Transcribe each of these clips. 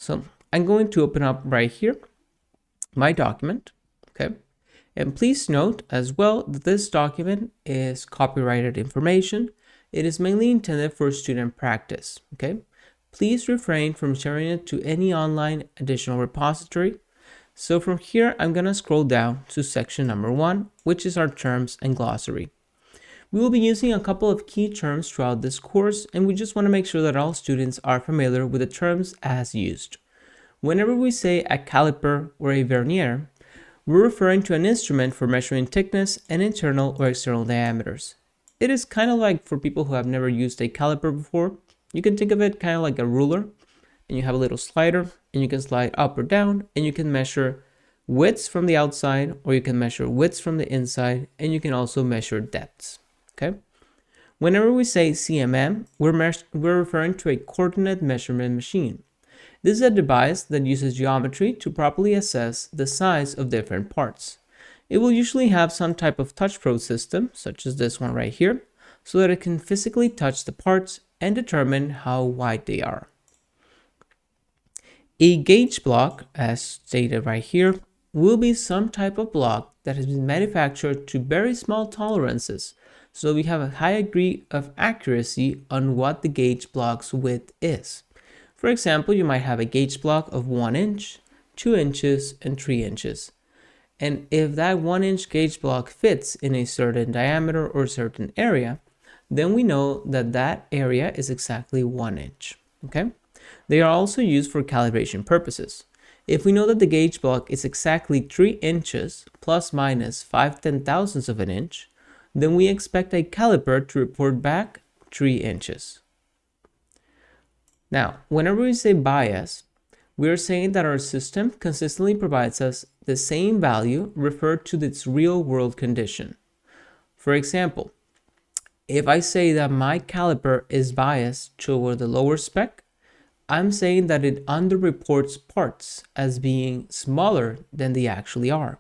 So I'm going to open up right here my document, okay? And please note as well that this document is copyrighted information. It is mainly intended for student practice, okay? Please refrain from sharing it to any online additional repository. So from here, I'm gonna scroll down to section number 1, which is our terms and glossary. We will be using a couple of key terms throughout this course, and we just wanna make sure that all students are familiar with the terms as used. Whenever we say a caliper or a vernier, we're referring to an instrument for measuring thickness and internal or external diameters. It is kind of like, for people who have never used a caliper before, you can think of it kind of like a ruler, and you have a little slider, and you can slide up or down, and you can measure widths from the outside, or you can measure widths from the inside, and you can also measure depths, okay? Whenever we say CMM, we're referring to a coordinate measurement machine. This is a device that uses geometry to properly assess the size of different parts. It will usually have some type of touch probe system, such as this one right here, so that it can physically touch the parts and determine how wide they are. A gauge block, as stated right here, will be some type of block that has been manufactured to very small tolerances, so we have a high degree of accuracy on what the gauge block's width is. For example, you might have a gauge block of 1 inch, 2 inches, and 3 inches. And if that 1 inch gauge block fits in a certain diameter or certain area, then we know that that area is exactly 1 inch, okay? They are also used for calibration purposes. If we know that the gauge block is exactly 3 inches plus minus 5/10,000ths of an inch, then we expect a caliper to report back 3 inches. Now, whenever we say bias, we are saying that our system consistently provides us the same value referred to its real-world condition. For example, if I say that my caliper is biased toward the lower spec, I'm saying that it underreports parts as being smaller than they actually are.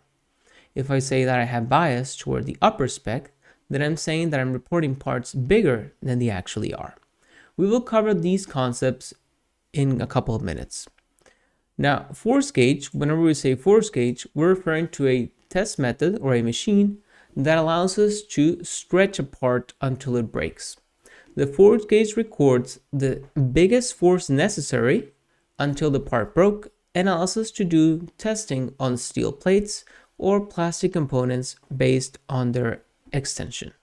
If I say that I have bias toward the upper spec, then I'm saying that I'm reporting parts bigger than they actually are. We will cover these concepts in a couple of minutes. Now, force gauge, whenever we say force gauge, we're referring to a test method or a machine that allows us to stretch a part until it breaks. The force gauge records the biggest force necessary until the part broke and allows us to do testing on steel plates or plastic components based on their extension.